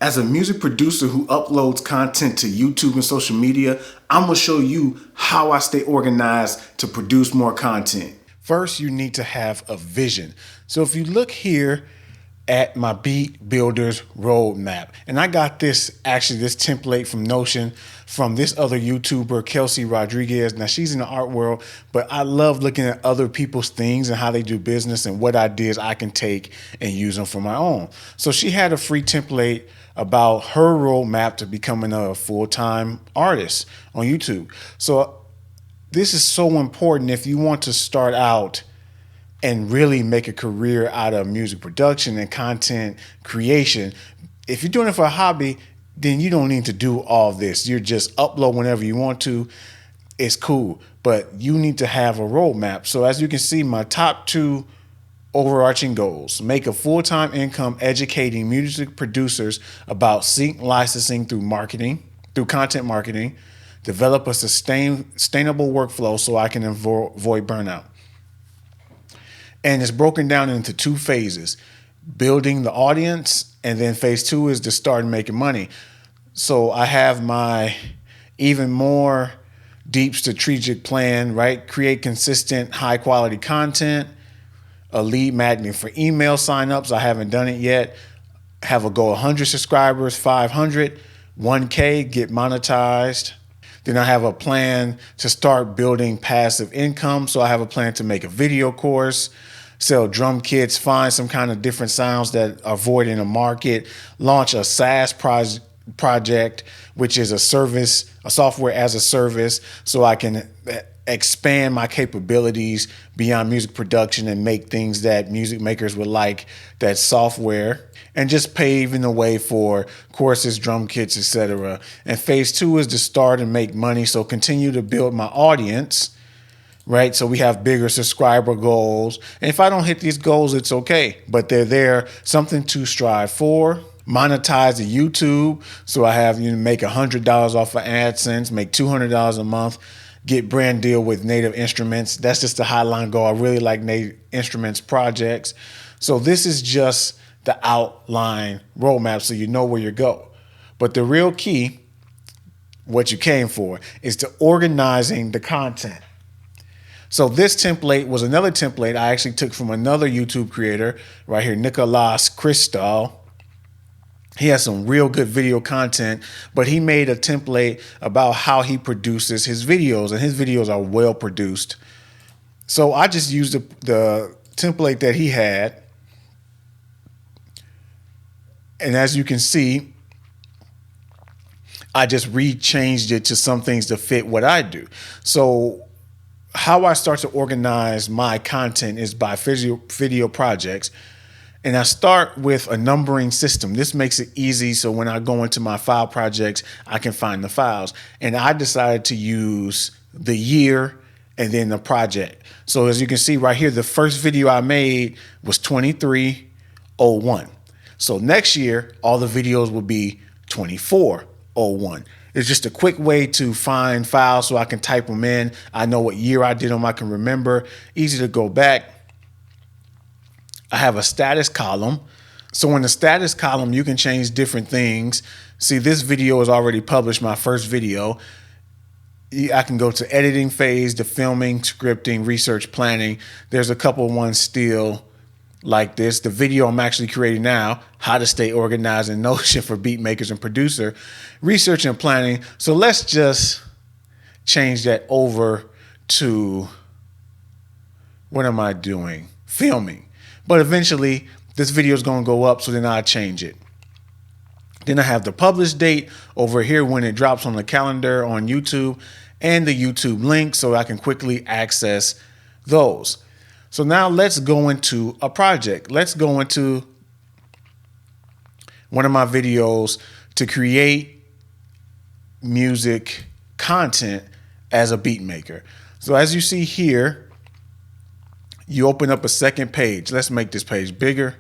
As a music producer who uploads content to YouTube and social media, I'm gonna show you how I stay organized to produce more content. First, you need to have a vision. So if you look here at my Beat Builders roadmap, and I got this template from Notion from this other YouTuber, Kelsey Rodriguez. Now she's in the art world, but I love looking at other people's things and how they do business and what ideas I can take and use them for my own. So she had a free template about her roadmap to becoming a full-time artist on YouTube. So this is so important if you want to start out and really make a career out of music production and content creation. If you're doing it for a hobby, then you don't need to do all this. You're just upload whenever you want to. It's cool, but you need to have a roadmap. So as you can see, my top 2 overarching goals: make a full-time income educating music producers about sync licensing through content marketing, develop a sustainable workflow so I can avoid burnout. And it's broken down into 2 phases: building the audience, and then phase 2 is to start making money. So I have my even more deep strategic plan, right? Create consistent, high quality content, a lead magnet for email signups. I haven't done it yet. Have a goal: 100 subscribers, 500, 1K, get monetized. Then I have a plan to start building passive income. So I have a plan to make a video course, sell drum kits, find some kind of different sounds that are void in the market, launch a SaaS project, which is a software as a service, so I can expand my capabilities beyond music production and make things that music makers would like, that software, and just paving the way for courses, drum kits, etc. And phase 2 is to start and make money. So continue to build my audience, right? So we have bigger subscriber goals. And if I don't hit these goals, it's okay, but they're there, something to strive for. Monetize the YouTube. So I have make $100 off of AdSense, make $200 a month, get brand deal with Native Instruments. That's just the highline goal. I really like Native Instruments projects. So this is just the outline roadmap so you know where you go. But the real key, what you came for, is to organizing the content. So this template was another template I actually took from another YouTube creator right here, Nicolas Cristal. He has some real good video content, but he made a template about how he produces his videos, and his videos are well produced. So I just used the template that he had. And as you can see, I just changed it to some things to fit what I do. So how I start to organize my content is by video projects. And I start with a numbering system. This makes it easy, so when I go into my file projects, I can find the files. And I decided to use the year and then the project. So as you can see right here, the first video I made was 2301. So next year, all the videos will be 2401. It's just a quick way to find files so I can type them in. I know what year I did them, I can remember. Easy to go back. I have a status column. So in the status column, you can change different things. See, this video is already published, my first video. I can go to editing phase, to filming, scripting, research, planning. There's a couple ones still like this. The video I'm actually creating now, how to stay organized in Notion for beat makers and producer, research and planning. So let's just change that over to, what am I doing? Filming. But eventually this video is going to go up, so then I change it. Then I have the publish date over here when it drops on the calendar on YouTube, and the YouTube link so I can quickly access those. So now let's go into a project. Let's go into one of my videos to create music content as a beat maker. So as you see here, you open up a second page. Let's make this page bigger.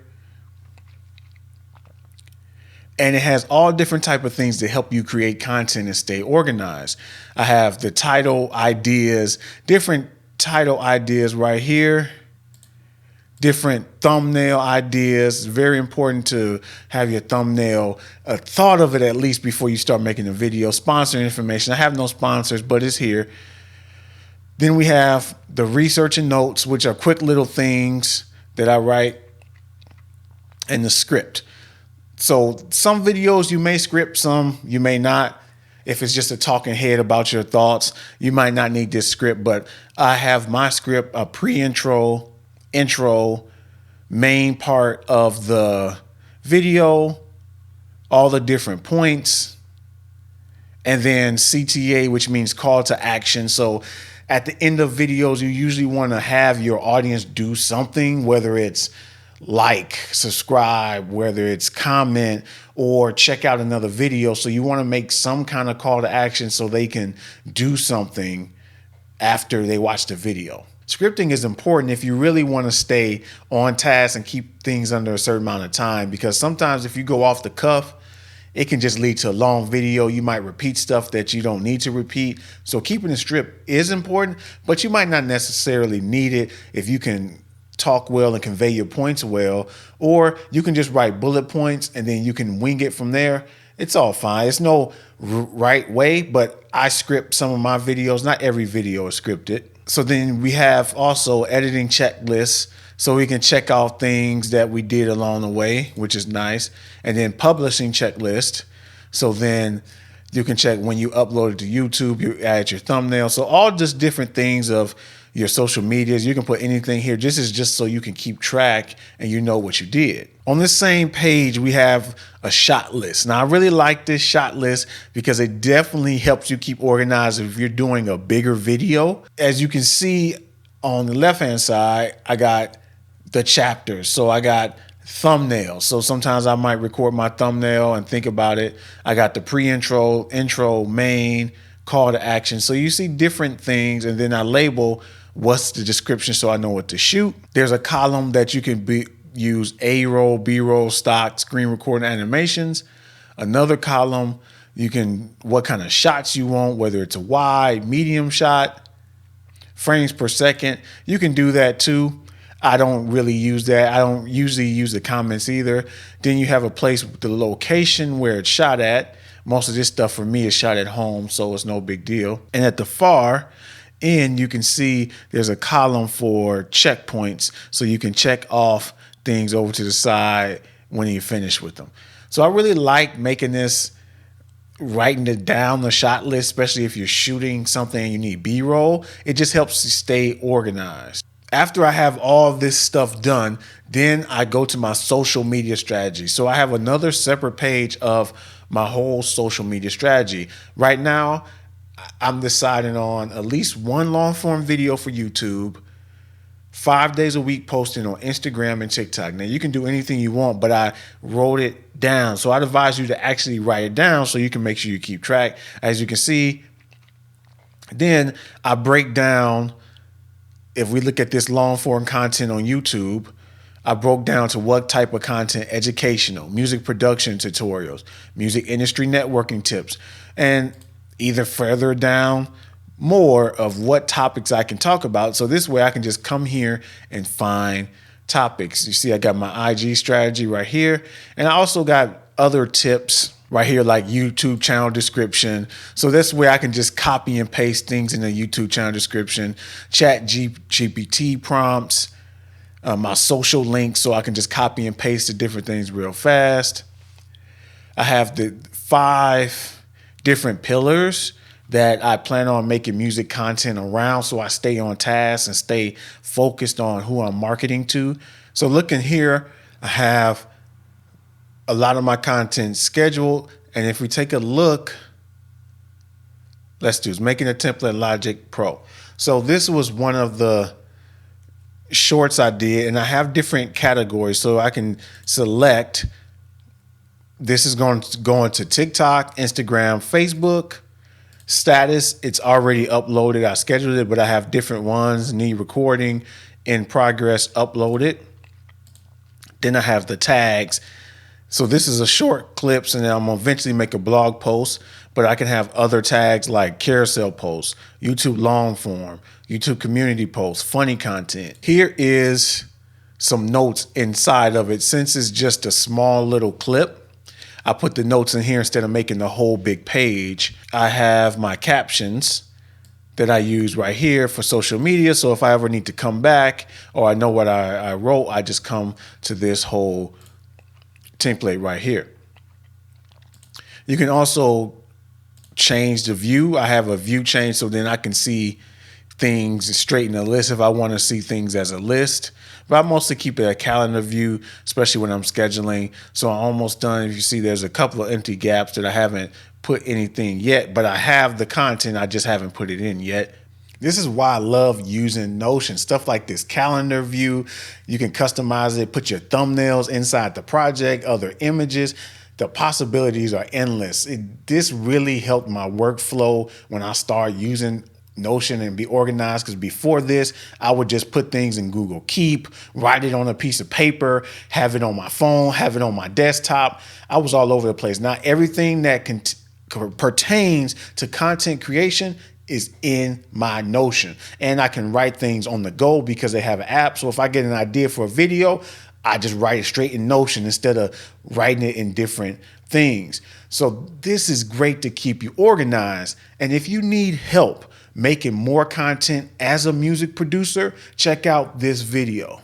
And it has all different type of things to help you create content and stay organized. I have the title ideas, different title ideas right here. different thumbnail ideas. It's very important to have your thumbnail, thought of it at least before you start making a video. Sponsor information. I have no sponsors, but it's here. Then we have the research and notes, which are quick little things that I write, and the script. So some videos you may script, some you may not. If it's just a talking head about your thoughts, you might not need this script, but I have my script, a pre-intro, intro, main part of the video, all the different points, and then CTA, which means call to action. So at the end of videos, you usually want to have your audience do something, whether it's like, subscribe, whether it's comment, or check out another video. So you want to make some kind of call to action so they can do something after they watch the video. Scripting is important if you really want to stay on task and keep things under a certain amount of time, because sometimes if you go off the cuff, it can just lead to a long video. You might repeat stuff that you don't need to repeat. So keeping a script is important, but you might not necessarily need it if you can talk well and convey your points well, or you can just write bullet points and then you can wing it from there. It's all fine. It's no right way, but I script some of my videos. Not every video is scripted. So then we have also editing checklists, so we can check out things that we did along the way, which is nice. And then publishing checklist. So then you can check when you upload it to YouTube, you add your thumbnail. So all just different things of your social medias. You can put anything here. This is just so you can keep track and you know what you did. On this same page, we have a shot list. Now, I really like this shot list because it definitely helps you keep organized if you're doing a bigger video. As you can see on the left-hand side, I got the chapters. So I got thumbnails. So sometimes I might record my thumbnail and think about it. I got the pre-intro, intro, main, call to action. So you see different things, and then I label what's the description so I know what to shoot. There's a column that you can use A-roll, B-roll, stock, screen recording, animations. Another column, you can, what kind of shots you want, whether it's a wide, medium shot, frames per second. You can do that too. I don't really use that. I don't usually use the comments either. Then you have a place with the location where it's shot at. Most of this stuff for me is shot at home, so it's no big deal. And at the far end, you can see there's a column for checkpoints, so you can check off things over to the side when you finish with them. So I really like making this, writing it down, the shot list, especially if you're shooting something and you need B-roll. It just helps you stay organized. After I have all this stuff done, then I go to my social media strategy. So I have another separate page of my whole social media strategy. Right now, I'm deciding on at least one long form video for YouTube, 5 days a week posting on Instagram and TikTok. Now you can do anything you want, but I wrote it down. So I'd advise you to actually write it down so you can make sure you keep track. As you can see, then I break down, if we look at this long form content on YouTube, I broke down to what type of content: educational, music production tutorials, music industry networking tips, and either further down more of what topics I can talk about. So this way I can just come here and find topics. You see, I got my IG strategy right here. And I also got other tips right here, like YouTube channel description. So this way I can just copy and paste things in the YouTube channel description, ChatGPT prompts, my social links, so I can just copy and paste the different things real fast. I have the 5 different pillars that I plan on making music content around, so I stay on task and stay focused on who I'm marketing to. So looking here, I have a lot of my content scheduled. And if we take a look, let's do is making a template Logic Pro. So this was one of the shorts I did, and I have different categories, so I can select. This is going to TikTok, Instagram, Facebook. Status, it's already uploaded. I scheduled it, but I have different ones: need recording, in progress, uploaded. Then I have the tags. So this is a short clips, and then I'm gonna eventually make a blog post, but I can have other tags like carousel posts, YouTube long form, YouTube community posts, funny content. Here is some notes inside of it. Since it's just a small little clip, I put the notes in here instead of making the whole big page. I have my captions that I use right here for social media. So if I ever need to come back or I know what I wrote, I just come to this whole template right here. You can also change the view. I have a view change so then I can see things straight in a list if I want to see things as a list. But I mostly keep it a calendar view, especially when I'm scheduling. So I'm almost done. If you see, there's a couple of empty gaps that I haven't put anything yet, but I have the content, I just haven't put it in yet. This is why I love using Notion. Stuff like this calendar view, you can customize it, put your thumbnails inside the project, other images. The possibilities are endless. This really helped my workflow when I started using Notion and be organized, because before this, I would just put things in Google Keep, write it on a piece of paper, have it on my phone, have it on my desktop. I was all over the place. Now, everything that pertains to content creation is in my Notion. And I can write things on the go because they have an app. So if I get an idea for a video, I just write it straight in Notion instead of writing it in different things. So this is great to keep you organized. And if you need help making more content as a music producer, check out this video.